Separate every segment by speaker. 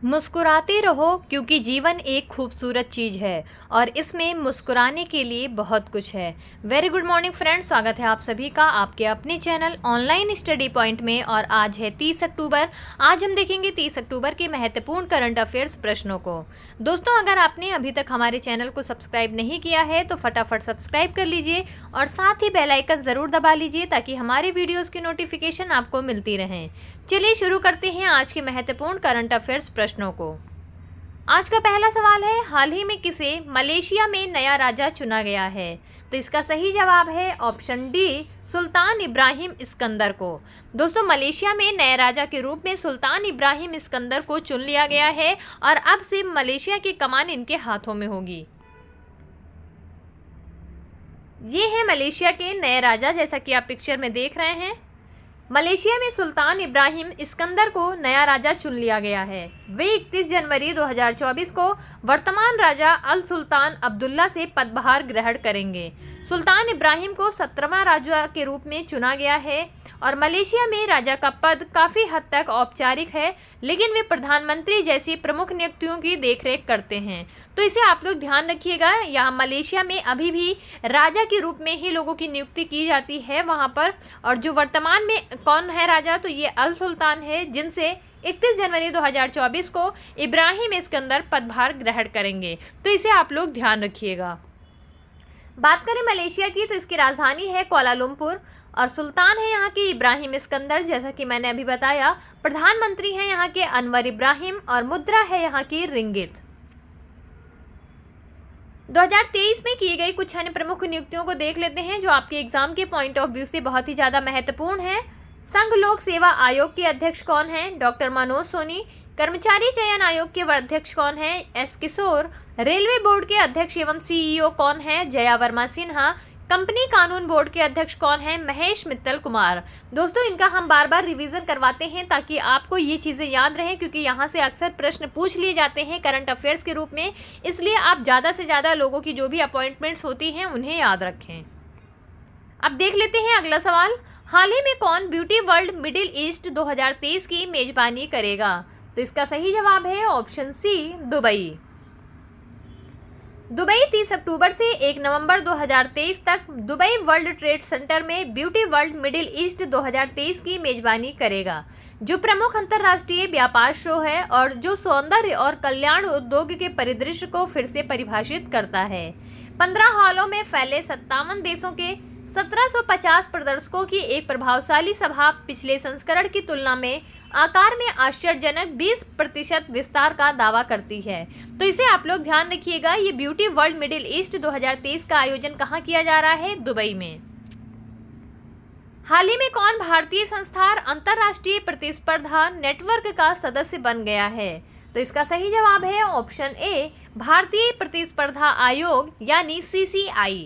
Speaker 1: मुस्कुराते रहो क्योंकि जीवन एक खूबसूरत चीज़ है और इसमें मुस्कुराने के लिए बहुत कुछ है। वेरी गुड मॉर्निंग फ्रेंड्स, स्वागत है आप सभी का आपके अपने चैनल ऑनलाइन स्टडी पॉइंट में। और आज है 30 अक्टूबर। आज हम देखेंगे 30 अक्टूबर के महत्वपूर्ण करंट अफेयर्स प्रश्नों को। दोस्तों, अगर आपने अभी तक हमारे चैनल को सब्सक्राइब नहीं किया है तो फटाफट सब्सक्राइब कर लीजिए और साथ ही बेल आइकन ज़रूर दबा लीजिए ताकि हमारे वीडियोज़ की नोटिफिकेशन आपको मिलती रहें। चलिए शुरू करते हैं आज के महत्वपूर्ण करंट अफेयर्स प्रश्नों को। आज का पहला सवाल है, हाल ही में किसे मलेशिया में नया राजा चुना गया है? तो इसका सही जवाब है ऑप्शन डी, सुल्तान इब्राहिम इस्कंदर को। दोस्तों, मलेशिया में नए राजा के रूप में सुल्तान इब्राहिम इस्कंदर को चुन लिया गया है और अब से मलेशिया की कमान इनके हाथों में होगी। ये है मलेशिया के नए राजा, जैसा कि आप पिक्चर में देख रहे हैं। मलेशिया में सुल्तान इब्राहिम इस्कंदर को नया राजा चुन लिया गया है। वे 31 जनवरी 2024 को वर्तमान राजा अल सुल्तान अब्दुल्ला से पदभार ग्रहण करेंगे। सुल्तान इब्राहिम को 17वां राजा के रूप में चुना गया है और मलेशिया में राजा का पद काफ़ी हद तक औपचारिक है, लेकिन वे प्रधानमंत्री जैसी प्रमुख नियुक्तियों की देखरेख करते हैं। तो इसे आप लोग ध्यान रखिएगा, यहाँ मलेशिया में अभी भी राजा के रूप में ही लोगों की नियुक्ति की जाती है वहाँ पर। और जो वर्तमान में कौन है राजा, तो ये अल सुल्तान है, जिनसे 31 जनवरी 2024 को इब्राहिम इस्कंदर पदभार ग्रहण करेंगे। तो इसे आप लोग ध्यान रखिएगा। बात करें मलेशिया की तो इसकी राजधानी है कुआलालंपुर और सुल्तान है यहाँ के इब्राहिम इस्कंदर, जैसा कि मैंने अभी बताया। प्रधानमंत्री हैं यहाँ के अनवर इब्राहिम और मुद्रा है यहाँ की रिंगित। 2023 में की गई कुछ अन्य प्रमुख नियुक्तियों को देख लेते हैं जो आपके एग्जाम के पॉइंट ऑफ व्यू से बहुत ही ज़्यादा महत्वपूर्ण है। संघ लोक सेवा आयोग के अध्यक्ष कौन हैं? डॉक्टर मनोज सोनी। कर्मचारी चयन आयोग के अध्यक्ष कौन हैं? एस किशोर। रेलवे बोर्ड के अध्यक्ष एवं सीईओ कौन है? जया वर्मा सिन्हा। कंपनी कानून बोर्ड के अध्यक्ष कौन है? महेश मित्तल कुमार। दोस्तों, इनका हम बार बार रिवीजन करवाते हैं ताकि आपको ये चीज़ें याद रहें, क्योंकि यहाँ से अक्सर प्रश्न पूछ लिए जाते हैं करंट अफेयर्स के रूप में। इसलिए आप ज़्यादा से ज़्यादा लोगों की जो भी अपॉइंटमेंट्स होती हैं उन्हें याद रखें। अब देख लेते हैं अगला सवाल, हाल ही में कौन ब्यूटी वर्ल्ड मिडिल ईस्ट 2023 की मेजबानी करेगा? तो इसका सही जवाब है ऑप्शन सी, दुबई। दुबई 30 अक्टूबर से 1 नवंबर 2023 तक दुबई वर्ल्ड ट्रेड सेंटर में ब्यूटी वर्ल्ड मिडिल ईस्ट 2023 की मेजबानी करेगा, जो प्रमुख अंतर्राष्ट्रीय व्यापार शो है और जो सौंदर्य और कल्याण उद्योग के परिदृश्य को फिर से परिभाषित करता है। 15 हॉलों में फैले 57 देशों के 1750 प्रदर्शकों की एक प्रभावशाली सभा पिछले संस्करण की तुलना में आकार में आश्चर्यजनक 20% विस्तार का दावा करती है। तो इसे आप लोग ध्यान रखिएगा। ये ब्यूटी वर्ल्ड मिडिल ईस्ट 2023 का आयोजन कहाँ किया जा रहा है? दुबई में। हाल ही में कौन भारतीय संस्था अंतर्राष्ट्रीय प्रतिस्पर्धा नेटवर्क का सदस्य बन गया है? तो इसका सही जवाब है ऑप्शन ए, भारतीय प्रतिस्पर्धा आयोग यानी CCI।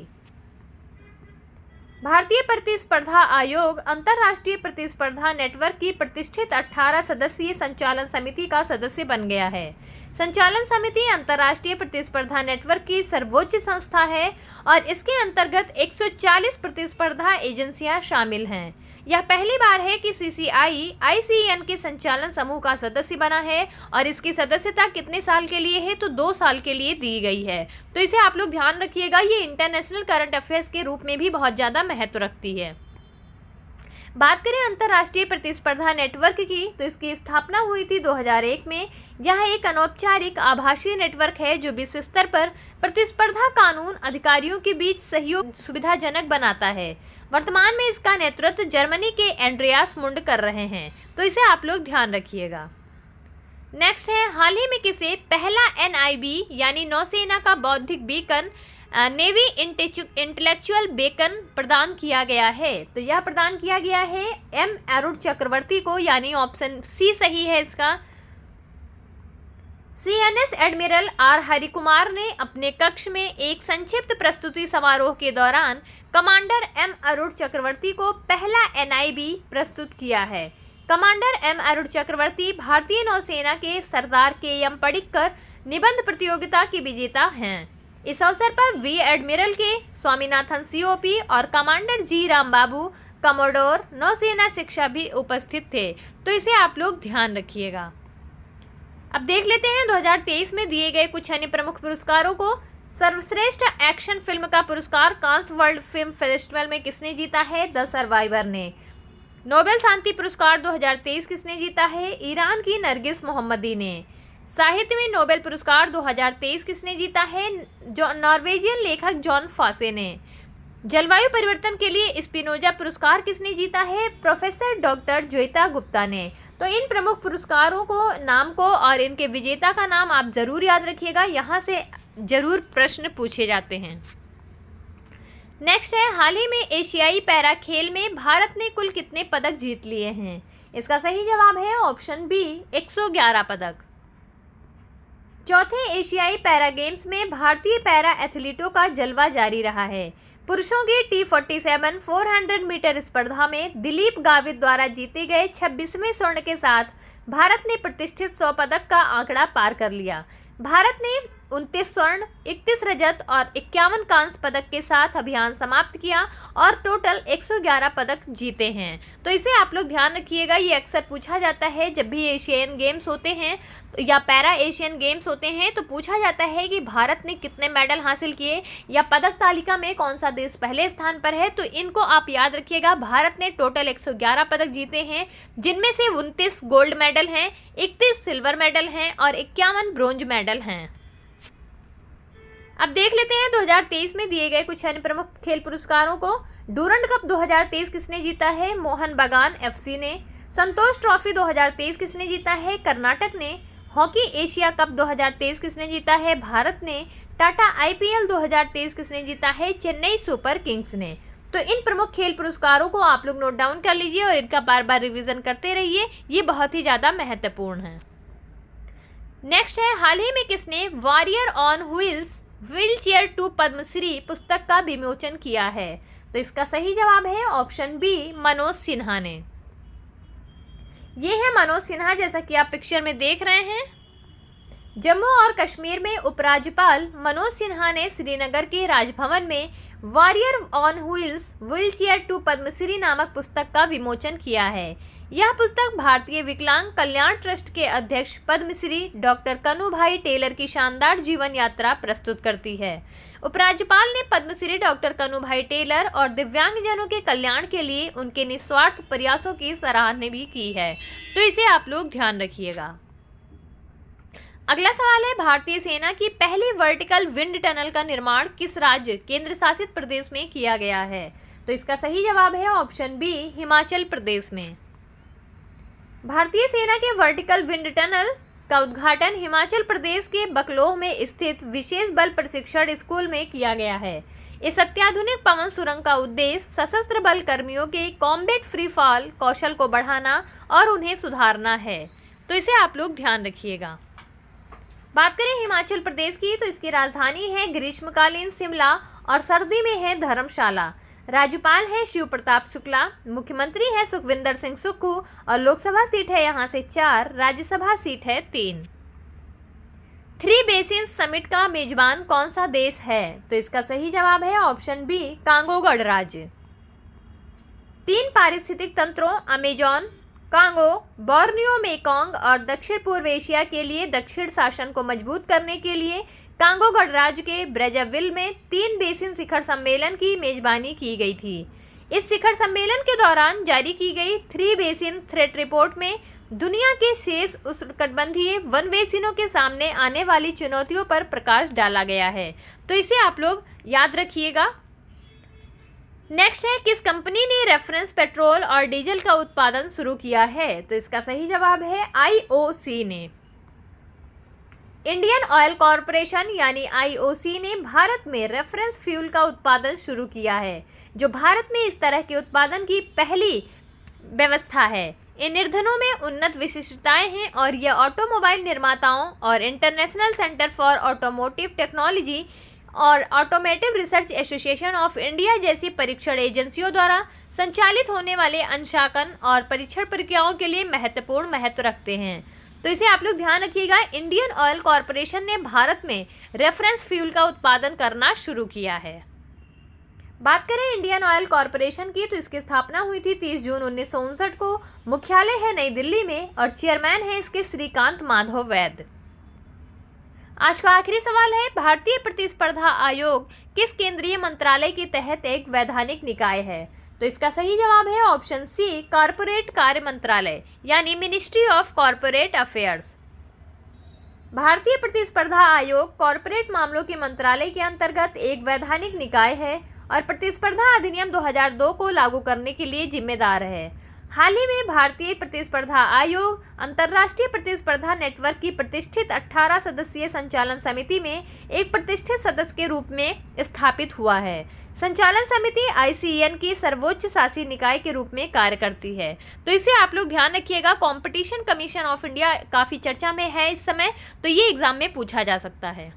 Speaker 1: भारतीय प्रतिस्पर्धा आयोग अंतर्राष्ट्रीय प्रतिस्पर्धा नेटवर्क की प्रतिष्ठित 18 सदस्यीय संचालन समिति का सदस्य बन गया है। संचालन समिति अंतर्राष्ट्रीय प्रतिस्पर्धा नेटवर्क की सर्वोच्च संस्था है और इसके अंतर्गत 140 प्रतिस्पर्धा एजेंसियां शामिल हैं। यह पहली बार है कि CCI ICN के संचालन समूह का सदस्य बना है और इसकी सदस्यता कितने साल के लिए है? तो 2 साल के लिए दी गई है। तो इसे आप लोग ध्यान रखिएगा। ये इंटरनेशनल करंट अफेयर्स के रूप में भी बहुत ज़्यादा महत्व रखती है। बात करें अंतर्राष्ट्रीय प्रतिस्पर्धा नेटवर्क की तो इसकी स्थापना हुई थी 2001 में। यह एक अनौपचारिक आभासी नेटवर्क है जो विश्व स्तर पर प्रतिस्पर्धा कानून अधिकारियों के बीच सहयोग सुविधाजनक बनाता है। वर्तमान में इसका नेतृत्व जर्मनी के एंड्रियास मुंड कर रहे हैं। तो इसे आप लोग ध्यान रखिएगा। नेक्स्ट है, हाल ही में किसे पहला NIB यानी नौसेना का बौद्धिक बीकन नेवी इंटेलेक्चुअल बेकन प्रदान किया गया है? तो यह प्रदान किया गया है M अरुण चक्रवर्ती को, यानी ऑप्शन सी सही है इसका। CNS एडमिरल R हरिकुमार ने अपने कक्ष में एक संक्षिप्त प्रस्तुति समारोह के दौरान कमांडर M अरुण चक्रवर्ती को पहला NIB प्रस्तुत किया है। कमांडर M अरुण चक्रवर्ती भारतीय नौसेना के सरदार KM पडिक्कर निबंध प्रतियोगिता के विजेता हैं। इस अवसर पर वी एडमिरल के स्वामीनाथन COP और कमांडर G रामबाबू कमोडोर नौसेना शिक्षा भी उपस्थित थे। तो इसे आप लोग ध्यान रखिएगा। अब देख लेते हैं 2023 में दिए गए कुछ अन्य प्रमुख पुरस्कारों को। सर्वश्रेष्ठ एक्शन फिल्म का पुरस्कार कांस वर्ल्ड फिल्म फेस्टिवल में किसने जीता है? द सर्वाइवर ने। नोबेल शांति पुरस्कार 2023 किसने जीता है? ईरान की नरगिस मोहम्मदी ने। साहित्य में नोबेल पुरस्कार 2023 किसने जीता है? जो नॉर्वेजियन लेखक जॉन फासे ने। जलवायु परिवर्तन के लिए स्पिनोजा पुरस्कार किसने जीता है? प्रोफेसर डॉक्टर ज्योता गुप्ता ने। तो इन प्रमुख पुरस्कारों को नाम को और इनके विजेता का नाम आप जरूर याद रखिएगा, यहाँ से जरूर प्रश्न पूछे जाते हैं। नेक्स्ट है, हाल ही में एशियाई पैरा खेल में भारत ने कुल कितने पदक जीत लिए हैं? इसका सही जवाब है ऑप्शन बी, 111 पदक। चौथे एशियाई पैरा गेम्स में भारतीय पैरा एथलीटों का जलवा जारी रहा है। पुरुषों की T47 400 मीटर स्पर्धा में दिलीप गावित द्वारा जीते गए 26वें स्वर्ण के साथ भारत ने प्रतिष्ठित 100 पदक का आंकड़ा पार कर लिया। भारत ने 29 स्वर्ण, 31 रजत और 51 कांस्य पदक के साथ अभियान समाप्त किया और टोटल 111 पदक जीते हैं। तो इसे आप लोग ध्यान रखिएगा, ये अक्सर पूछा जाता है जब भी एशियन गेम्स होते हैं या पैरा एशियन गेम्स होते हैं तो पूछा जाता है कि भारत ने कितने मेडल हासिल किए या पदक तालिका में कौन सा देश पहले स्थान पर है। तो इनको आप याद रखिएगा, भारत ने टोटल 111 पदक जीते हैं, जिनमें से 29 गोल्ड मेडल हैं, 31 सिल्वर मेडल हैं और 51 ब्रोंज मेडल हैं। अब देख लेते हैं 2023 में दिए गए कुछ अन्य प्रमुख खेल पुरस्कारों को। डूरंड कप 2023 किसने जीता है? मोहन बागान FC ने। संतोष ट्रॉफी 2023 किसने जीता है? कर्नाटक ने। हॉकी एशिया कप 2023 किसने जीता है? भारत ने। टाटा IPL 2023 किसने जीता है? चेन्नई सुपर किंग्स ने। तो इन प्रमुख खेल पुरस्कारों को आप लोग नोट डाउन कर लीजिए और इनका बार बार रिवीजन करते रहिए, ये बहुत ही ज़्यादा महत्वपूर्ण है। नेक्स्ट है, हाल ही में किसने warrior on wheels wheelchair to Padmashri पुस्तक का विमोचन किया है? तो इसका सही जवाब है ऑप्शन बी, मनोज सिन्हा ने। ये है मनोज सिन्हा, जैसा कि आप पिक्चर में देख रहे हैं। जम्मू और कश्मीर में उपराज्यपाल मनोज सिन्हा ने श्रीनगर के राजभवन में warrior on wheels wheelchair to Padmashri नामक पुस्तक का विमोचन किया है। यह पुस्तक भारतीय विकलांग कल्याण ट्रस्ट के अध्यक्ष पद्मश्री डॉक्टर कनुभाई टेलर की शानदार जीवन यात्रा प्रस्तुत करती है। उपराज्यपाल ने पद्मश्री डॉक्टर कनुभाई टेलर और दिव्यांगजनों के कल्याण के लिए उनके निस्वार्थ प्रयासों की सराहना भी की है। तो इसे आप लोग ध्यान रखिएगा। अगला सवाल है, भारतीय सेना की पहली वर्टिकल विंड टनल का निर्माण किस राज्य केंद्र शासित प्रदेश में किया गया है? तो इसका सही जवाब है ऑप्शन बी, हिमाचल प्रदेश में। भारतीय सेना के वर्टिकल विंड टनल का उद्घाटन हिमाचल प्रदेश के बकलोह में स्थित विशेष बल प्रशिक्षण स्कूल में किया गया है। इस अत्याधुनिक पवन सुरंग का उद्देश्य सशस्त्र बल कर्मियों के कॉम्बैट फ्री फॉल कौशल को बढ़ाना और उन्हें सुधारना है। तो इसे आप लोग ध्यान रखिएगा। बात करें हिमाचल प्रदेश की तो इसकी राजधानी है ग्रीष्मकालीन शिमला और सर्दी में है धर्मशाला। राज्यपाल है शिव प्रताप शुक्ला, मुख्यमंत्री है सुखविंदर सिंह सुक्खू और लोकसभा सीट है यहाँ से 4, राज्यसभा सीट है 3। 3 बेसिन समिट का मेजबान कौन सा देश है? तो इसका सही जवाब है ऑप्शन बी, कांगो गणराज्य। 3 पारिस्थितिक तंत्रों अमेजॉन, कांगो, बोर्नियो, मेकोंग और दक्षिण पूर्व एशिया के लिए दक्षिण शासन को मजबूत करने के लिए कांगो गणराज्य के ब्रेजाविल में 3 बेसिन शिखर सम्मेलन की मेजबानी की गई थी। इस शिखर सम्मेलन के दौरान जारी की गई 3 बेसिन थ्रेट रिपोर्ट में दुनिया के शेष उष्णकटिबंधीय वन बेसिनों के सामने आने वाली चुनौतियों पर प्रकाश डाला गया है। तो इसे आप लोग याद रखिएगा। नेक्स्ट है, किस कंपनी ने रेफरेंस पेट्रोल और डीजल का उत्पादन शुरू किया है? तो इसका सही जवाब है IOC ने। इंडियन ऑयल कॉरपोरेशन यानी IOC ने भारत में रेफरेंस फ्यूल का उत्पादन शुरू किया है, जो भारत में इस तरह के उत्पादन की पहली व्यवस्था है। इन ईंधनों में उन्नत विशिष्टताएं हैं और यह ऑटोमोबाइल निर्माताओं और international centre for automotive technology और automotive research association of India जैसी परीक्षण एजेंसियों द्वारा संचालित होने वाले अंशांकन और परीक्षण प्रक्रियाओं के लिए महत्वपूर्ण महत्व रखते हैं। तो इसे आप लोग ध्यान रखिएगा। इंडियन ऑयल कॉरपोरेशन ने भारत में रेफरेंस फ्यूल का उत्पादन करना शुरू किया है। बात करें इंडियन ऑयल कॉरपोरेशन की, तो इसकी स्थापना हुई थी 30 जून 1959 को। मुख्यालय है नई दिल्ली में और चेयरमैन है इसके श्रीकांत माधव वैद्य। आज का आखिरी सवाल है, भारतीय प्रतिस्पर्धा आयोग किस केंद्रीय मंत्रालय के तहत एक वैधानिक निकाय है? तो इसका सही जवाब है ऑप्शन सी, कॉरपोरेट कार्य मंत्रालय यानी मिनिस्ट्री ऑफ कॉरपोरेट अफेयर्स। भारतीय प्रतिस्पर्धा आयोग कॉरपोरेट मामलों के मंत्रालय के अंतर्गत एक वैधानिक निकाय है और प्रतिस्पर्धा अधिनियम 2002 को लागू करने के लिए जिम्मेदार है। हाल ही में भारतीय प्रतिस्पर्धा आयोग अंतर्राष्ट्रीय प्रतिस्पर्धा नेटवर्क की प्रतिष्ठित 18 सदस्यीय संचालन समिति में एक प्रतिष्ठित सदस्य के रूप में स्थापित हुआ है। संचालन समिति ICAN की सर्वोच्च शासी निकाय के रूप में कार्य करती है। तो इसे आप लोग ध्यान रखिएगा, कंपटीशन कमीशन ऑफ इंडिया काफ़ी चर्चा में है इस समय, तो ये एग्जाम में पूछा जा सकता है।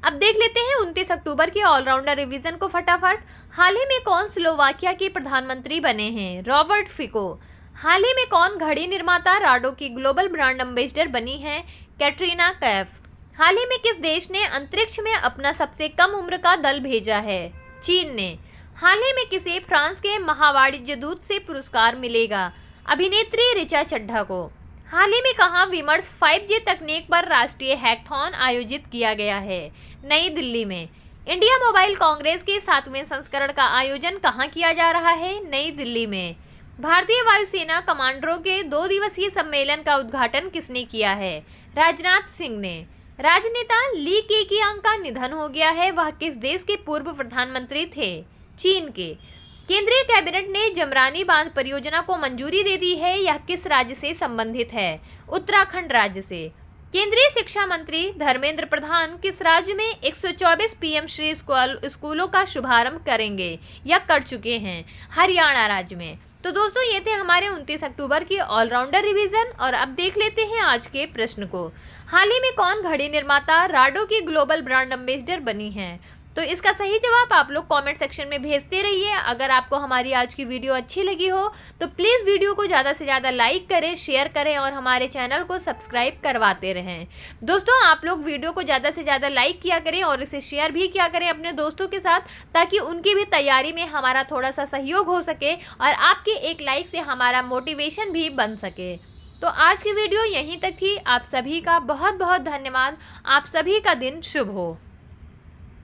Speaker 1: अब देख लेते हैं 29 अक्टूबर की ऑलराउंडर रिवीजन को फटाफट। हाल ही में कौन स्लोवाकिया के प्रधानमंत्री बने हैं? Robert Fico. हाल ही में कौन घड़ी निर्माता राडो की ग्लोबल ब्रांड एम्बेसडर बनी हैं? कैटरीना कैफ। हाल ही में किस देश ने अंतरिक्ष में अपना सबसे कम उम्र का दल भेजा है? चीन ने। हाल ही में किसे फ्रांस के महावाणिज्य दूत से पुरस्कार मिलेगा? अभिनेत्री ऋचा चड्ढा को। हाल ही में कहाँ विमर्श 5G तकनीक पर राष्ट्रीय हैकथॉन आयोजित किया गया है? नई दिल्ली में। इंडिया मोबाइल कांग्रेस के 7वें संस्करण का आयोजन कहाँ किया जा रहा है? नई दिल्ली में। भारतीय वायुसेना कमांडरों के 2 दिवसीय सम्मेलन का उद्घाटन किसने किया है? राजनाथ सिंह ने। राजनेता ली केकियांग का निधन हो गया है, वह किस देश के पूर्व प्रधानमंत्री थे? चीन के। केंद्रीय कैबिनेट ने जमरानी बांध परियोजना को मंजूरी दे दी है, यह किस राज्य से संबंधित है? उत्तराखंड राज्य से। केंद्रीय शिक्षा मंत्री धर्मेंद्र प्रधान किस राज्य में 124 PM श्री स्कूलों का शुभारंभ करेंगे या कर चुके हैं? हरियाणा राज्य में। तो दोस्तों ये थे हमारे 29 अक्टूबर की ऑलराउंडर रिवीजन, और अब देख लेते हैं आज के प्रश्न को। हाल ही में कौन घड़ी निर्माता राडो की ग्लोबल ब्रांड एम्बेसडर बनी है? तो इसका सही जवाब आप लोग कमेंट सेक्शन में भेजते रहिए। अगर आपको हमारी आज की वीडियो अच्छी लगी हो तो प्लीज़ वीडियो को ज़्यादा से ज़्यादा लाइक करें, शेयर करें और हमारे चैनल को सब्सक्राइब करवाते रहें। दोस्तों आप लोग वीडियो को ज़्यादा से ज़्यादा लाइक किया करें और इसे शेयर भी किया करें अपने दोस्तों के साथ, ताकि उनकी भी तैयारी में हमारा थोड़ा सा सहयोग हो सके और आपके एक लाइक से हमारा मोटिवेशन भी बन सके। तो आज की वीडियो यहीं तक थी। आप सभी का बहुत बहुत धन्यवाद। आप सभी का दिन शुभ हो।